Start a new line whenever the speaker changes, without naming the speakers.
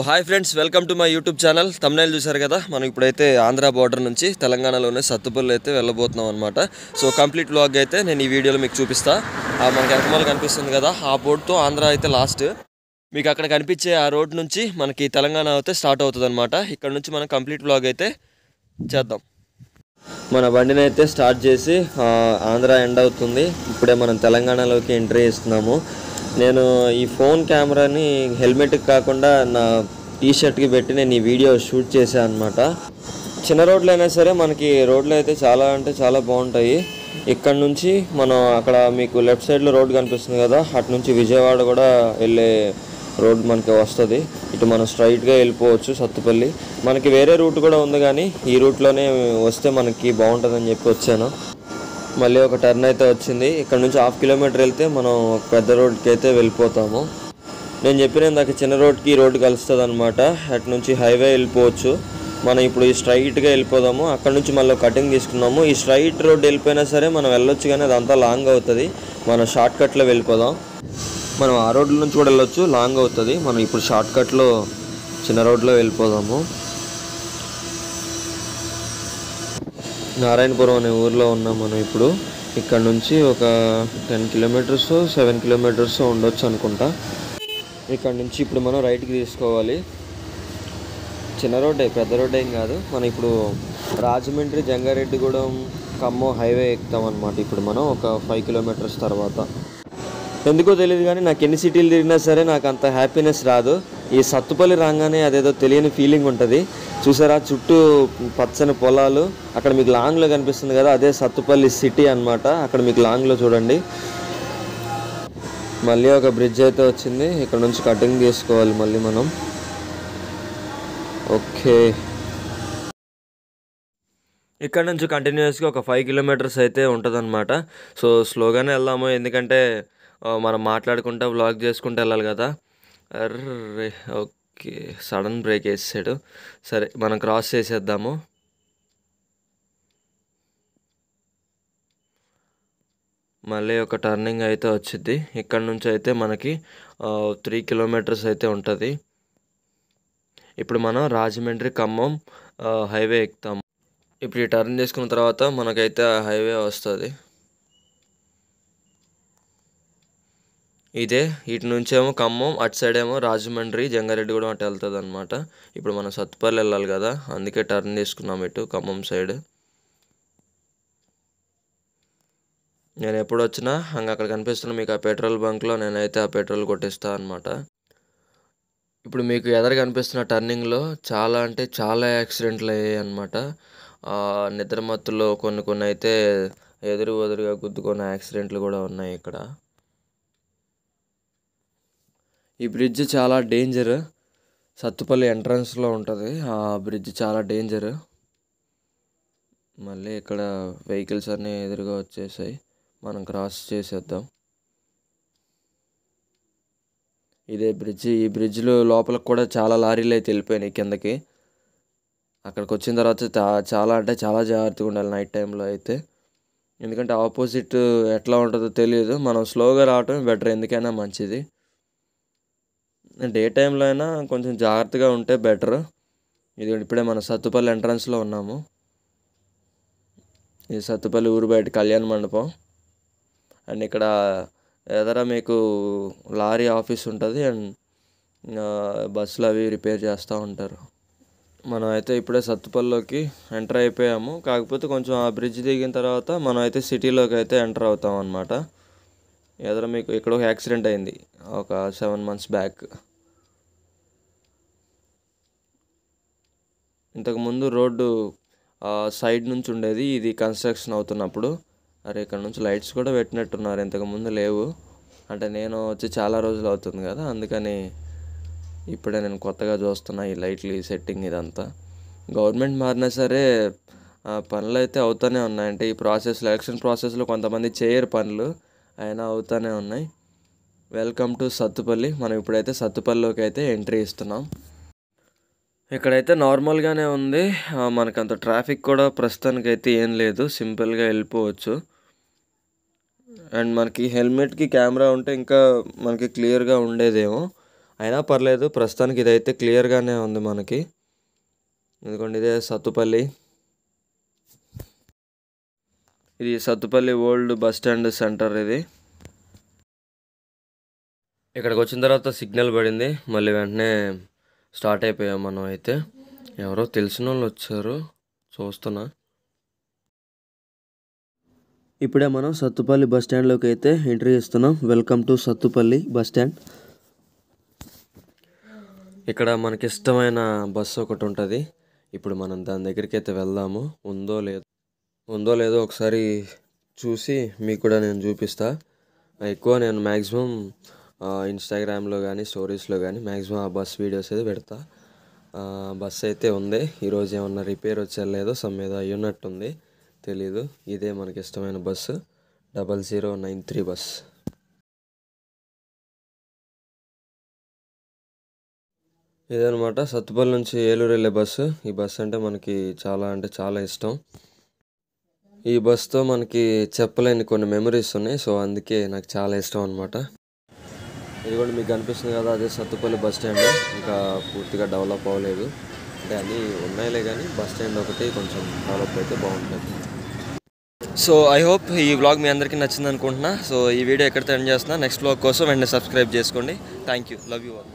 Hi friends, welcome to my YouTube channel. Thumbnail చూసారు కదా, మనం ఇప్పుడైతే ఆంధ్ర బార్డర్ నుంచి తెలంగాణలోనే సత్తుపల్లి అయితే వెళ్ళబోతున్నాం అనమాట. సో కంప్లీట్ వ్లాగ్ అయితే నేను ఈ వీడియోలో మీకు చూపిస్తా. మనకి వెనకమాల కనిపిస్తుంది కదా, ఆ బోర్డుతో ఆంధ్ర అయితే లాస్ట్. మీకు అక్కడ కనిపించే ఆ రోడ్ నుంచి మనకి తెలంగాణ అయితే స్టార్ట్ అవుతుంది అనమాట. ఇక్కడ నుంచి మనం కంప్లీట్ వ్లాగ్ అయితే చేద్దాం. మన బండిని అయితే స్టార్ట్ చేసి ఆంధ్ర ఎండ్ అవుతుంది. ఇప్పుడే మనం తెలంగాణలోకి ఎంట్రీ ఇస్తున్నాము. నేను ఈ ఫోన్ కెమెరాని హెల్మెట్కి కాకుండా నా టీషర్ట్కి పెట్టి నేను ఈ వీడియో షూట్ చేశాను అనమాట. చిన్న రోడ్లు అయినా సరే మనకి రోడ్లు అయితే చాలా అంటే చాలా బాగుంటాయి. ఇక్కడ నుంచి మనం అక్కడ మీకు లెఫ్ట్ సైడ్లో రోడ్ కనిపిస్తుంది కదా, అటు నుంచి విజయవాడ కూడా వెళ్ళే రోడ్ మనకి వస్తుంది. ఇటు మనం స్ట్రైట్గా వెళ్ళిపోవచ్చు సత్తుపల్లి. మనకి వేరే రూట్ కూడా ఉంది, కానీ ఈ రూట్లోనే వస్తే మనకి బాగుంటుందని చెప్పి వచ్చాను. మళ్ళీ ఒక టర్న్ అయితే వచ్చింది. ఇక్కడ నుంచి 1/2 కిలోమీటర్ వెళ్తే మనం పెద్ద రోడ్కి అయితే వెళ్ళిపోతాము. నేను చెప్పిన ఇందాక చిన్న రోడ్కి ఈ రోడ్డు కలుస్తుంది అనమాట. అటు నుంచి హైవే వెళ్ళిపోవచ్చు. మనం ఇప్పుడు ఈ స్ట్రైట్గా వెళ్ళిపోదాము. అక్కడ నుంచి మళ్ళీ కటింగ్ తీసుకున్నాము. ఈ స్ట్రైట్ రోడ్ వెళ్ళిపోయినా సరే మనం వెళ్ళొచ్చు, కానీ అదంతా లాంగ్ అవుతుంది. మనం షార్ట్ కట్లో వెళ్ళిపోదాం. మనం ఆ రోడ్ల నుంచి కూడా వెళ్ళొచ్చు, లాంగ్ అవుతుంది. మనం ఇప్పుడు షార్ట్ కట్లో చిన్న రోడ్లో వెళ్ళిపోదాము. నారాయణపురం అనే ఊర్లో ఉన్నాం మనం ఇప్పుడు. ఇక్కడ నుంచి ఒక 10 కిలోమీటర్స్ 7 కిలోమీటర్స్ ఉండొచ్చు అనుకుంటా. ఇక్కడ నుంచి ఇప్పుడు మనం రైట్కి తీసుకోవాలి. చిన్న రోడ్డే, పెద్ద రోడ్ ఏం కాదు. మనం ఇప్పుడు రాజమండ్రి, జంగారెడ్డిగూడెం, ఖమ్మం హైవే ఎక్కుతాం అనమాట. ఇప్పుడు మనం ఒక 5 కిలోమీటర్స్ తర్వాత. ఎందుకో తెలియదు కానీ నాకు ఎన్ని సిటీలు తిరిగినా సరే నాకు అంత హ్యాపీనెస్ రాదు. ఈ సత్తుపల్లి రాగానే అదేదో తెలియని ఫీలింగ్ ఉంటుంది. చూసారా, చుట్టూ పచ్చని పొలాలు. అక్కడ మీకు లాంగ్లో కనిపిస్తుంది కదా, అదే సత్తుపల్లి సిటీ అనమాట. అక్కడ మీకు లాంగ్లో చూడండి. మళ్ళీ ఒక బ్రిడ్జ్ అయితే వచ్చింది. ఇక్కడ నుంచి కటింగ్ తీసుకోవాలి మళ్ళీ మనం. ఓకే, ఇక్కడ నుంచి కంటిన్యూస్గా ఒక 5 కిలోమీటర్స్ అయితే ఉంటుంది అనమాట. సో స్లోగానే వెళ్దాము, ఎందుకంటే మనం మాట్లాడుకుంటా వ్లాగ్ చేసుకుంటూ వెళ్ళాలి కదా. అర్రే ఓకే, సడన్ బ్రేక్ వేసాడు. సరే, మనం క్రాస్ చేసేద్దాము. మళ్ళీ ఒక టర్నింగ్ అయితే వచ్చింది. ఇక్కడ నుంచి అయితే మనకి 3 కిలోమీటర్స్ అయితే ఉంటుంది. ఇప్పుడు మనం రాజమండ్రి ఖమ్మం హైవే ఎక్కుతాము. ఇప్పుడు ఈ టర్న్ చేసుకున్న తర్వాత మనకైతే హైవే వస్తుంది. ఇదే ఇటు నుంచేమో ఖమ్మం, అటు సైడ్ ఏమో రాజమండ్రి, జంగారెడ్డిగూడెం అటు వెళ్తుంది అనమాట. ఇప్పుడు మనం సత్తుపల్లి వెళ్ళాలి కదా, అందుకే టర్న్ తీసుకున్నాం ఇటు ఖమ్మం సైడ్. నేను ఎప్పుడు వచ్చినా అక్కడ కనిపిస్తున్న మీకు ఆ పెట్రోల్ బంక్లో నేనైతే ఆ పెట్రోల్ కొట్టిస్తాను అనమాట. ఇప్పుడు మీకు ఎదురు కనిపిస్తున్న టర్నింగ్లో చాలా అంటే చాలా యాక్సిడెంట్లు అయ్యాయి అనమాట. నిద్రమత్తులో కొన్ని అయితే ఎదురుగా గుద్దుకున్న యాక్సిడెంట్లు కూడా ఉన్నాయి ఇక్కడ. ఈ బ్రిడ్జ్ చాలా డేంజర్. సత్తుపల్లి ఎంట్రన్స్లో ఉంటుంది ఆ బ్రిడ్జ్, చాలా డేంజర్. మళ్ళీ ఇక్కడ వెహికల్స్ అన్నీ ఎదురుగా వచ్చేసాయి, మనం క్రాస్ చేసేద్దాం. ఇదే బ్రిడ్జ్. ఈ బ్రిడ్జ్లో లోపలికి కూడా చాలా లారీలు అయితే వెళ్ళిపోయినాయి కిందకి. అక్కడికి వచ్చిన తర్వాత చాలా అంటే చాలా జాగ్రత్తగా ఉండాలి నైట్ టైంలో అయితే, ఎందుకంటే ఆపోజిట్ ఎట్లా ఉంటుందో తెలియదు. మనం స్లోగా రావటం బెటర్, ఎందుకైనా మంచిది. డే టైంలో అయినా కొంచెం జాగ్రత్తగా ఉంటే బెటర్. ఇది ఇప్పుడే మన సత్తుపల్లి ఎంట్రన్స్లో ఉన్నాము. ఇది సత్తుపల్లి ఊరు బయట కళ్యాణ మండపం. అండ్ ఇక్కడ ఎదర మీకు లారీ ఆఫీస్ ఉంటుంది, అండ్ బస్సులు అవి రిపేర్ చేస్తూ ఉంటారు. మనం అయితే ఇప్పుడే సత్తుపల్లిలోకి ఎంటర్ అయిపోయాము. కాకపోతే కొంచెం ఆ బ్రిడ్జ్ దిగిన తర్వాత మనం అయితే సిటీలోకి అయితే ఎంటర్ అవుతాం అన్నమాట. ఎదర మీకు ఇక్కడ ఒక యాక్సిడెంట్ అయింది ఒక 7 months బ్యాక్. ఇంతకుముందు రోడ్డు సైడ్ నుంచి ఉండేది, ఇది కన్స్ట్రక్షన్ అవుతున్నప్పుడు. అరే, ఇక్కడ నుంచి లైట్స్ కూడా పెట్టినట్టున్నారు, ఇంతకుముందు లేవు. అంటే నేను వచ్చి చాలా రోజులు అవుతుంది కదా, అందుకని ఇప్పుడే నేను కొత్తగా చూస్తున్నా ఈ లైట్లు, ఈ సెట్టింగ్ ఇదంతా. గవర్నమెంట్ మారినా సరే పనులు అయితే అవుతూనే ఉన్నాయి. అంటే ఈ ప్రాసెస్లో, ఎలక్షన్ ప్రాసెస్లో కొంతమంది చేయరు పనులు, అయినా అవుతూనే ఉన్నాయి. Welcome to Sathupalli. మనం ఇప్పుడైతే సత్తుపల్లిలోకి అయితే ఎంట్రీ ఇస్తున్నాం. ఇక్కడైతే నార్మల్గానే ఉంది, మనకంత ట్రాఫిక్ కూడా ప్రస్తుతానికైతే ఏం లేదు, సింపుల్గా వెళ్ళిపోవచ్చు. అండ్ మనకి హెల్మెట్కి కెమెరా ఉంటే ఇంకా మనకి క్లియర్గా ఉండేదేమో. అయినా పర్లేదు, ప్రస్తుతానికి ఇదైతే క్లియర్గానే ఉంది మనకి. ఎందుకంటే ఇదే సత్తుపల్లి, ఇది Sathupalli old bus stand centre. ఇది ఇక్కడికి వచ్చిన తర్వాత సిగ్నల్ పడింది, మళ్ళీ వెంటనే స్టార్ట్ అయిపోయాం మనం. అయితే ఎవరో తెలిసిన వాళ్ళు వచ్చారు, చూస్తున్నా. ఇప్పుడే మనం సత్తుపల్లి బస్ స్టాండ్లోకి అయితే ఎంట్రీ ఇస్తున్నాం. Welcome to Sathupalli bus stand. ఇక్కడ మనకి ఇష్టమైన బస్సు ఒకటి ఉంటుంది. ఇప్పుడు మనం దాని దగ్గరికి అయితే వెళ్దాము. ఉందో లేదో ఒకసారి చూసి మీకు కూడా నేను చూపిస్తా. ఎక్కువ నేను మ్యాక్సిమం ఇన్స్టాగ్రామ్లో కానీ స్టోరీస్లో కానీ మ్యాక్సిమం ఆ బస్ వీడియోస్ అయితే పెడతా. బస్సు అయితే ఉంది. ఈరోజు ఏమన్నా రిపేర్ వచ్చేలేదో సమ్ ఏదో అయ్యున్నట్టుంది, తెలీదు. ఇదే మనకి ఇష్టమైన బస్సు, 0093 బస్. ఇదనమాట సత్తుపల్లి నుంచి ఏలూరు వెళ్ళే బస్సు. ఈ బస్సు అంటే మనకి చాలా ఇష్టం. ఈ బస్తో మనకి చెప్పలేని కొన్ని మెమరీస్ ఉన్నాయి. సో అందుకే నాకు చాలా ఇష్టం అనమాట. ఇది కూడా మీకు కనిపిస్తుంది కదా, అదే సత్తుపల్లి బస్ స్టాండ్. ఇంకా పూర్తిగా డెవలప్ అవ్వలేదు, అంటే అన్నీ ఉన్నాయిలే, కానీ బస్ స్టాండ్ ఒకటి కొంచెం డెవలప్ అయితే బాగుంటుంది. సో ఐ హోప్ ఈ వ్లాగ్ మీ అందరికీ నచ్చింది అనుకుంటున్నా. సో ఈ వీడియో ఎక్కడితో ఎండ్ చేస్తున్నా. నెక్స్ట్ వ్లాగ్ కోసం వెంటనే సబ్స్క్రైబ్ చేసుకోండి. Thank you, love you all.